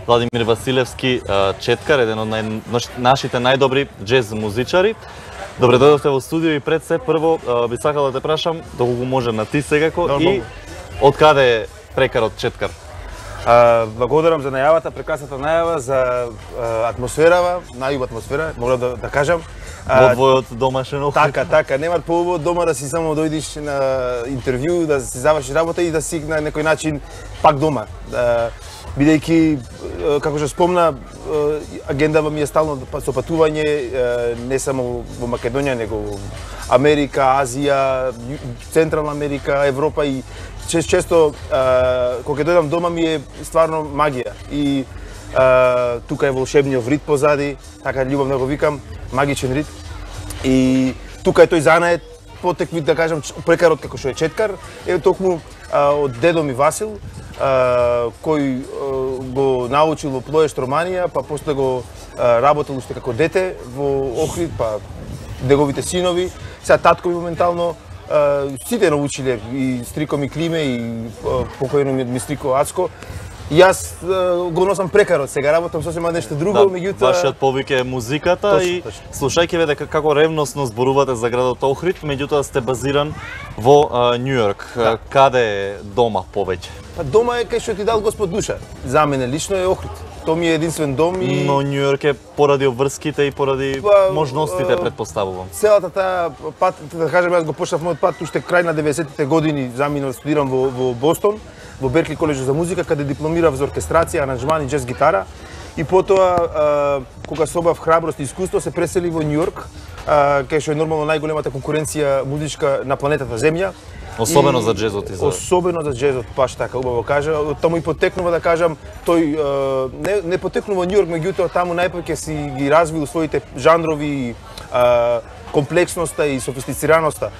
Владимир Василевски, четкар, еден од нашите најдобри џез музичари. Добре дојдовте во студио и пред се прво би сакал да те прашам доколку може на ти секако и од каде е прекарот четкар? Благодарам за најавата, прекрасната најава, за атмосферава, најубава атмосфера, мора да кажам. Во твојот домашен Охрид. Така, нема поубаво од дома да си само дојдиш на интервју, да си завршиш работа и да си на некој начин пак дома. Бидејќи, како што спомна, агендава ми е стално со патување, не само во Македонија, него во Америка, Азија, Централна Америка, Европа и често кога дојдам дома ми е стварно магија. И тука е волшебниот рит позади, така љубовно го викам, магичен рит. И тука е тој занает, потекви да кажам прекарот како што е четкар, е токму од дедо ми Васил, кој го научил во Плоешт Романија, па после го работел уште како дете во Охрид, па неговите синови. Сега татко ми моментално сите научиле, и стрико ми Климе, и покојно ми стрико Ацко. И јас го носам прекарот, сега работам сосема нешто друго, меѓутоа... Вашиот повик е музиката и слушајќи ве дека како ревносно зборувате за градот Охрид, меѓутоа сте базиран во Њујорк. Каде е дома повеќе? Дома е кај што ти дал Господ душа. За мене лично е Охрид. Тоа ми е единствен дом и... Но Њујорк е поради обврските и поради можностите, предпоставувам. Целата таа пат, да кажам, јас го почнав мојот пат уште крај на 90-тите години, заминав студирам во Бостон, во Беркли колеж за музика, каде дипломирав за оркестрација, аранжман и џез гитара. И потоа, кога собав храброст и искуство, се пресели во Њујорк, кај што е нормално најголемата конкуренција музичка на планетата Земја. Особено за џезот и за... Особено за џезот, баш така, убаво кажа. Таму и потекнува, да кажам, тој не потекнува Њујорк, меѓутоа таму најпак си ги развил своите жанрови, комплексноста и софистицираноста.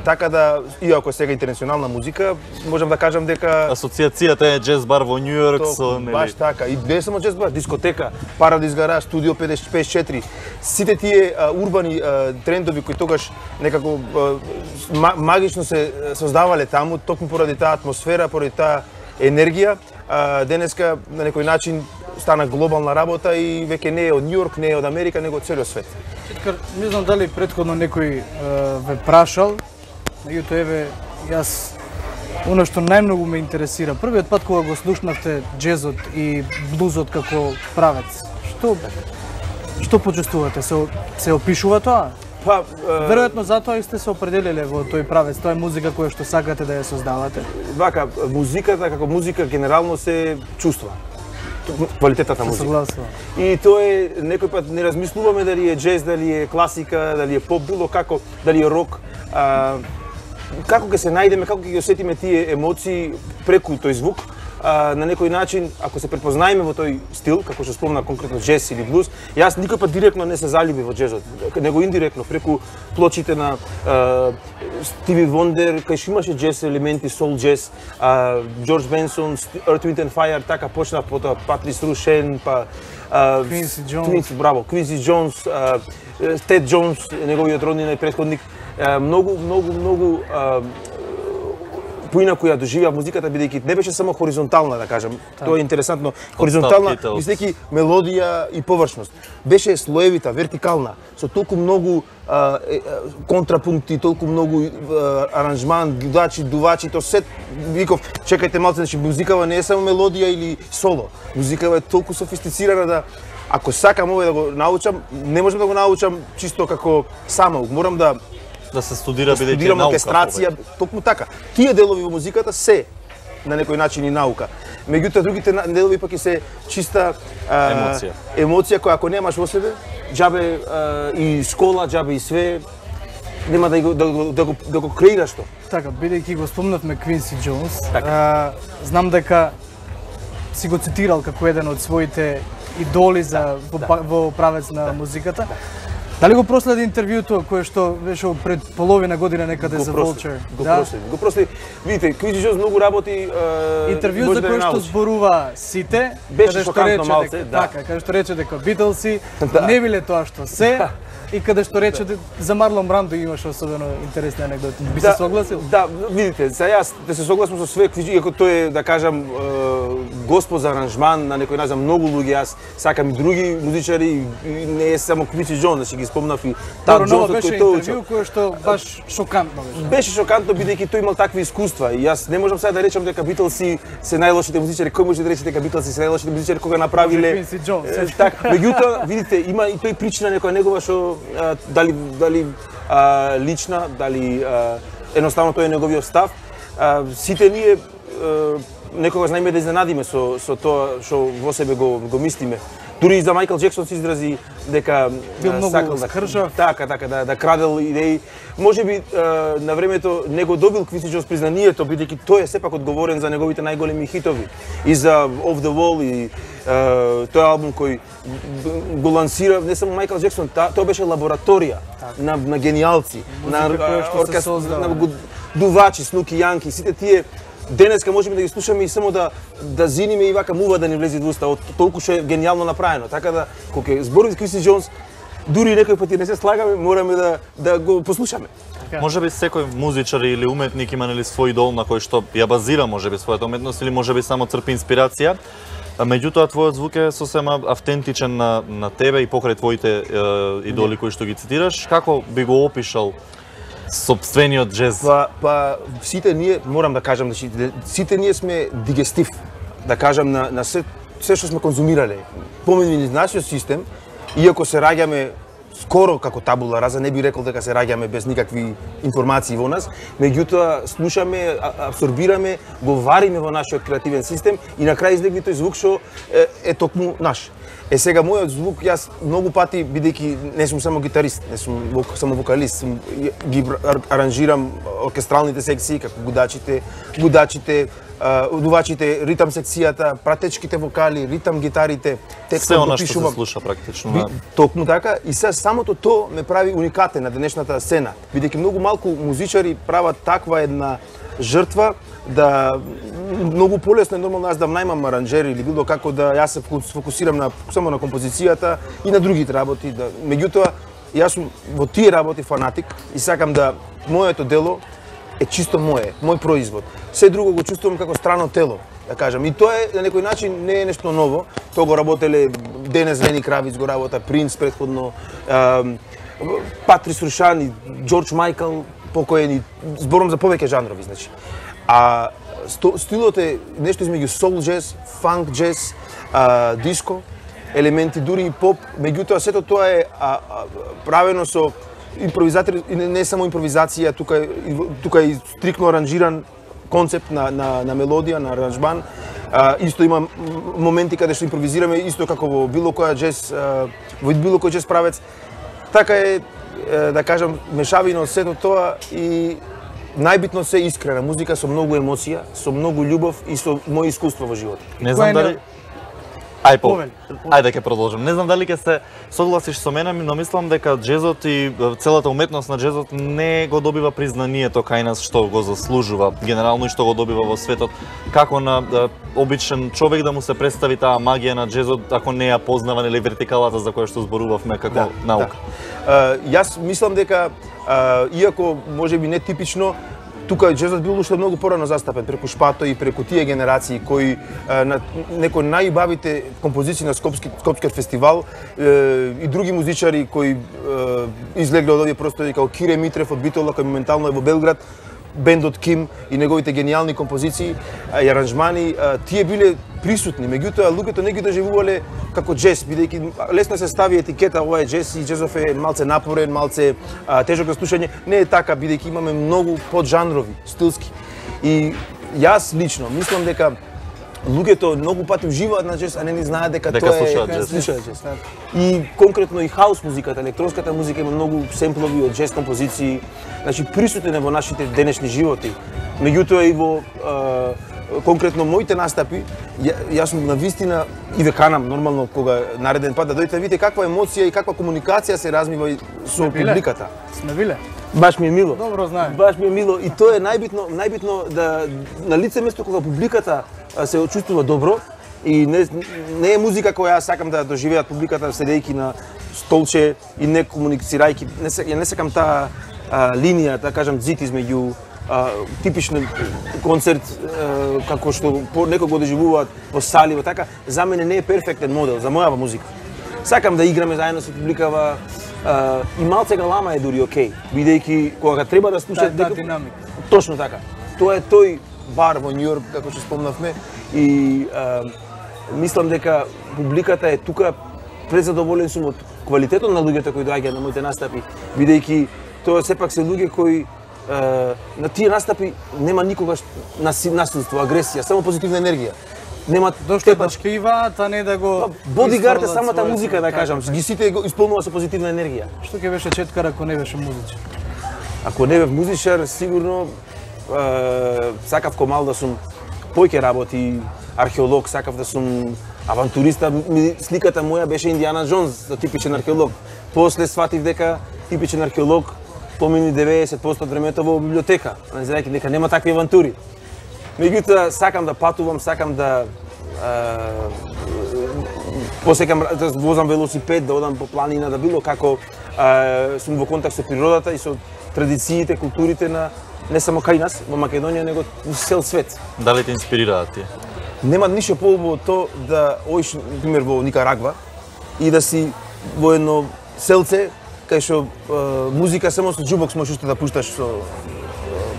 Така да, иако сега интернационална музика, можам да кажам дека... Асоциацијата е џез бар во Њујорк со... Баш така, и не само џез бар, дискотека, Парадис Гараж, Студио 54, сите тие урбани трендови кои тогаш некако магично се создавале таму, токму поради таа атмосфера, поради таа енергија, денеска на некој начин стана глобална работа и веќе не е од Њујорк, не е од Америка, него од целиот свет. Четкар, не знам дали претходно некој ве прашал, меѓутоа еве јас оно што најмногу ме интересира, првиот пат кога го слушнавте џезот и блузот како правец, што почувствувате? Се опишува тоа? Па, веројатно затоа и сте се определиле во тој правец, тоа е музика која што сакате да ја создавате. Вака, музиката како музика генерално се чувства. Квалитетата музика. Согласувам. И тоа е, некој пат не размислуваме дали е џез, дали е класика, дали е поп, било како, дали е рок. Како ќе се најдеме, како ќе ги осетиме тие емоции преку тој звук, на некој начин, ако се препознаеме во тој стил, како што спомна конкретно џез или блуз, јас никој пат директно не се залюбив во џезот, него индиректно преку плочите на Стиви Вондер, кај што имаше џез елементи, сол џез, Џорџ Бенсон, Earth, Wind and Fire, така почна потоа Патрис Рушен, па Квинси Џонс, браво, Квинси Џонс, Тед Џонс, неговиот роднина и претходник, многу поинаку ја доживеа музиката, бидејќи не беше само хоризонтална, да кажам. Тоа е интересантно. Хоризонтална, мислејќи мелодија и површност. Беше слоевита, вертикална, со толку многу контрапункти, толку многу аранжман, гудачи, дувачи, то се виков, чекајте малце, значи музикава не е само мелодија или соло. Музикава е толку софистицирана да ако сакам овој да го научам, не можам да го научам чисто како само, морам да се студира бидејќи наука. Оркестрација, токму така. Тие делови во музиката се на некој начин и наука. Меѓутоа другите делови пак и се чиста емоција која ако немаш во себе, џабе и школа, џабе и све, нема да го креираш тоа. Така, бидејќи го спомнавме Квинси Џонс, знам дека си го цитирал како еден од своите идоли во правец на музиката. Дали го проследи интервјуто кое што беше пред половина година некаде за Vulture? Го проследи. Видите, Квинси Џонс многу работи. Интервју за кое што зборува сите, беше шокантно малце, така, каде што рече дека Битлси не биле тоа што се, И каде што рече за Марлон Брандо имаше особено интересни анекдоти. Би се согласил? Да, видите, за јас да се согласам со све, иако тој е, да кажам, господ за аранжман на некој начин многу луѓе, јас сакам и други музичари, не е само Квинси Джонс, значи ги спомнав и Тад Джонс беше интервју кое што баш шокантно беше. Беше шокантно бидејќи тој имал такви искуства и јас не можам сега да речам дека Битлси се најлошите музичари. Кој може да рече дека Битлси се најлошите музичари кога направиле Квинси Джонс. Така, меѓутоа, видите, има и тој причина некоја негова што дали лична, дали едноставно тој е неговиот став. Сите ние некогаш најме да изненадиме со тоа што во себе го мислиме. Дури и за Мајкл Джексон се изрази дека сакал да кршав. Така, да крадел идеи. Можеби на времето не го добил Квинси Джонс признанието, бидејќи тој е сепак одговорен за неговите најголеми хитови. И за Off the Wall и тој албум кој го лансира не само Мајкл Джексон, тоа беше лабораторија на генијалци, на дувачи, Снуки Јанки, сите тие денеска можеме да ги слушаме и само да зиниме и вака мува да ни влезе во уста, од толку што е генијално направено. Така да кога ќе зборим Квинси Джонс, дури некој пати не се слагаме, мораме да го послушаме. Можеби секој музичар или уметник има нели свој идол на кој што ја базира можеби својата уметност или можеби само црпи инспирација. Меѓутоа твојот звук е сосема автентичен на тебе и покрај твоите идоли кои што ги цитираш. Како би го опишал сопствениот джез? Па сите ние, морам да кажам, сите ние сме дигестив, да кажам, на се што сме конзумирале. Помени низ нашиот систем, иако се раѓаме скоро како табула раза, не би рекол дека се раѓаме без никакви информации во нас, меѓутоа слушаме, абсорбираме, го вариме во нашиот креативен систем и на крај излегне тој звук што е токму наш. Сега мојот звук, јас многу пати, бидејќи не сум само гитарист, не сум само вокалист, ги аранжирам оркестралните секции, како гудачите, удувачите, ритам секцијата, пратечките вокали, ритам гитарите, се она што се слуша практично. Токму така, и сега самото тоа ме прави уникатен на денешната сцена, бидејќи многу малку музичари прават таква една жртва, да многу полесно е нормално аз да најмам аранџери или било како да јас се фокусирам само на композицијата и на другите работи. Меѓутоа, јас сум во тие работи фанатик и сакам да моето дело е чисто мој производ. Се друго го чувствувам како страно тело, да кажам. И тоа е на некој начин не е нешто ново. Тоа го работеле Денес Лени Кравиц, го работа Принц претходно, Патрис Рушан и Џорџ Мајкл, покоени, зборам за повеќе жанрови, значи. А стилот е нешто измеѓу соул джез, фанк джез, диско, елементи, дури и поп, меѓутоа сето тоа е правено со импровизатори, не само импровизација, тука е стрикно аранжиран концепт на мелодија, на аранжман. Исто има моменти каде што импровизираме, исто како во било која джез, во било кој джез правец. Така е, да кажам, мешавина од сето тоа и најбитно се искрена музика со многу емоција, со многу љубов и со мој искуство во животот. Не знам дали Ајде ќе продолжам. Не знам дали ќе се согласиш со мене, но мислам дека джезот и целата уметност на джезот не го добива признанието кај нас што го заслужува, генерално и што го добива во светот. Како на обичен човек да му се представи таа магија на джезот ако не ја познава или вертикалата за која што зборувавме како наука. Јас мислам дека иако можеби не типично, тука джезот бил уште многу порано застапен преку Шпато и преку тие генерации кои на некои најубавите композиции на Скопскиот фестивал и други музичари кои излегле од овие простори како Кире Митрев од Битола кој моментално е во Белград, бендот Ким и неговите гениални композиции и аранжмани, тие биле присутни, меѓутоа луѓето не ги доживувале како джез, бидејќи лесно се стави етикета ова е джез и джезов е малце напорен, малце тежок за слушање. Не е така, бидејќи имаме многу поджанрови, стилски. И јас лично мислам дека луѓето многу пати уживаат на джез, а не ни знаат дека тоа е слушаат джез. И конкретно и хаус музиката, електронската музика има многу семплови од джез композиции, значи присутен е во нашите денешни животи. Меѓутоа и во конкретно моите настапи, јас сум на вистина и ве канам нормално кога нареден пат да дојдете да видите каква емоција и каква комуникација се размива со публиката. Сме биле. Баш ми е мило. Добро знаем. Баш ми е мило и тоа е најбитно да на лице место кога публиката се чувствува добро и не е музика која јас сакам да доживеат публиката седејќи на столче и не комуницирајќи, не сакам таа линија, да кажам, зид измеѓу типично концерт како што некој го доживуваат во сали, во така, за мене не е перфектен модел за мојава музика. Сакам да играме заедно со публикава и малце галама е дури окей, бидејќи кога треба да слушат некој динамика. Точно така. Тоа е тој бар во Њујорк, како што спомнавме, и мислам дека публиката е тука. Презадоволен сум од квалитетот на луѓето кои доаѓаат на моите настапи, бидејќи тоа сепак се луѓе кои на тие настапи нема никогаш насилство, агресија, само позитивна енергија. Нема дошто да спиваат, а не да го бодигард е самата музика, да кажам, ги сите го исполнува со позитивна енергија. Што ќе беше Четкар ако не беше музичар? Ако не бев музичар, сигурно сакав комал да сум поќе работи, археолог, сакав да сум авантуриста. Сликата моја беше Индиана Джонс, типичен археолог. После сватив дека типичен археолог помини 90% од времето во библиотека, знаејќи дека нема такви авантури. Меѓутоа, сакам да патувам, сакам да посекам да возам велосипед, да одам по планина, да било како сум во контакт со природата и со традициите, културите на не само кај нас во Македонија, него во цел свет. Дали те инспирираат тие? Нема ништо поубаво од тоа да одиш, например, во Никарагва и да си во едно селце кај што музика само со джубокс можеш да пушташ со,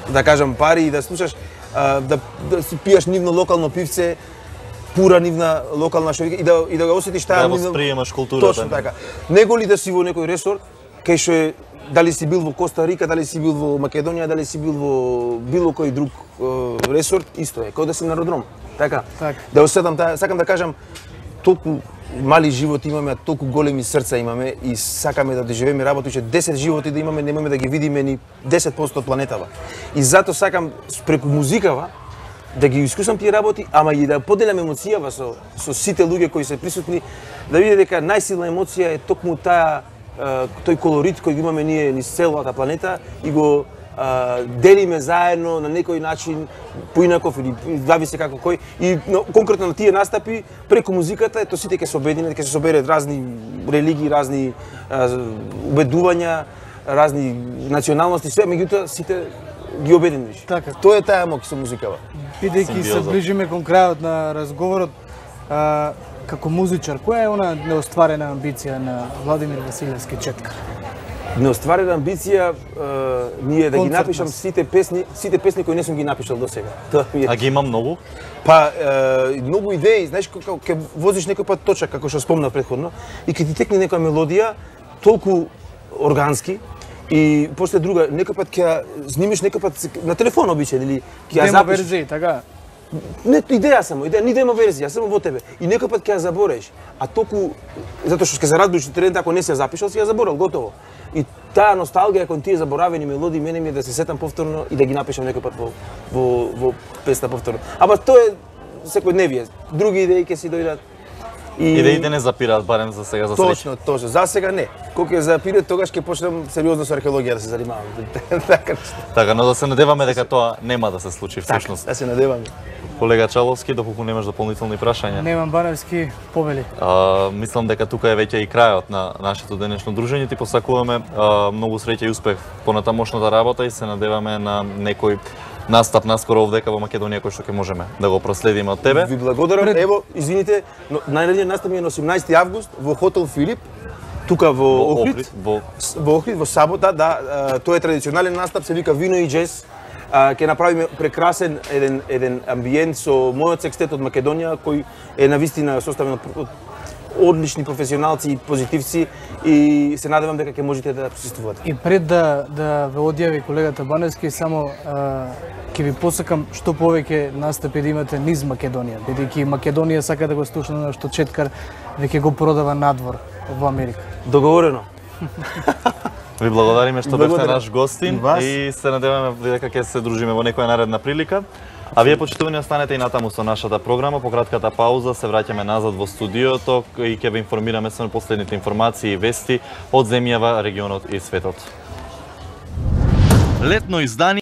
да кажам, пари и да слушаш, да си пиеш нивно локално пивце, пура нивна локална шовика и да го осетиш таа нивна... Да восприемаш културата. Точно така. Него ли да си во некој ресорт, кај што е, дали си бил во Коста Рика, дали си бил во Македонија, дали си бил во било кој друг ресорт, исто е, како да си на родром. Така. Да осетам таа, сакам да кажам, толку мали животи имаме, а толку големи срца имаме и сакаме да доживееме работи, че 10 животи да имаме, немаме да ги видиме ни 10% од планетава. И затоа сакам преку музикава да ги искусам тие работи, ама и да поделам емоцијава со сите луѓе кои се присутни, да види дека најсилна емоција е токму таа тој колорит кој го имаме ние низ целата планета и го делиме заедно на некој начин, поинаков или зависи како кој. И конкретно на тие настапи, преку музиката, ето сите ќе се обединат, ќе се соберат разни религии, разни убедувања, разни националности, све, меѓутоа сите ги обединиш. Така. Тоа е таа моќ со музикава. Бидејќи се ближиме кон крајот на разговорот, како музичар, која е она неостварена амбиција на Владимир Василевски Четкар? Неостварена амбиција ние да ги напишам сите песни кои не сум ги напишал до сега. А ги има многу? Па многу идеи, знаеш како ќе возиш некој пат точак како што спомнав претходно и ќе ти текне некоја мелодија толку органски и после друга некој пат ќе снимиш некој пат на телефон обичаен или ќе ја запишеш. Демо верзија, така? Не, идеја само, ни демо верзија, само во тебе. И некој пат ќе ја забореш, а толку затоа што ќе се радуеш терен ако не си ја запишал, си ја заборал, готово. И таа носталгија кон тие заборавени мелодии мене ми е да се сетам повторно и да ги напишам некој пат во песна повторно. Ама тоа е секојдневие. Други идеи ќе си дојдат. Идеите не запираат барем за сега, за среќа. Точно. За сега не. Кога ќе запире, тогаш ќе почнем сериозно со археологија да се занимавам. Така, но да се надеваме дека тоа нема да се случи всушност. Да се надеваме. Колега Чаловски, доколку немаш дополнителни прашања? Немам, Баневски, повели. Мислам дека тука е веќе и крајот на нашето денешно дружење. Ти посакуваме многу среќа и успех понатамошната работа и се надеваме на некој настап наскоро овдека во Македонија кој што ќе можеме да го проследиме од тебе. Ви благодарам. Ево, извините, но најредниот настап е на 18 август во хотел Филип, тука во Охрид. Во Охрид, во сабота, да, тоа е традиционален настап, се вика Вино и джез. Ќе направиме прекрасен еден амбиент со мојот секстет од Македонија кој е навистина составен од одлични професионалци и позитивци и се надевам дека ќе можете да присуствувате. И пред да ве одјави колегата Баневски, само ќе ви посакам што повеќе настапи да имате низ Македонија, бидејќи Македонија сака да го слушне на што Четкар веќе го продава надвор во Америка. Договорено. Ви благодариме што бевте наш гостин и се надеваме дека ќе се дружиме во некоја наредна прилика. А вие, почитувани, останете и натаму со нашата програма. По кратката пауза се враќаме назад во студиото и ќе ве информираме со последните информации и вести од земјава, регионот и светот. Летно издание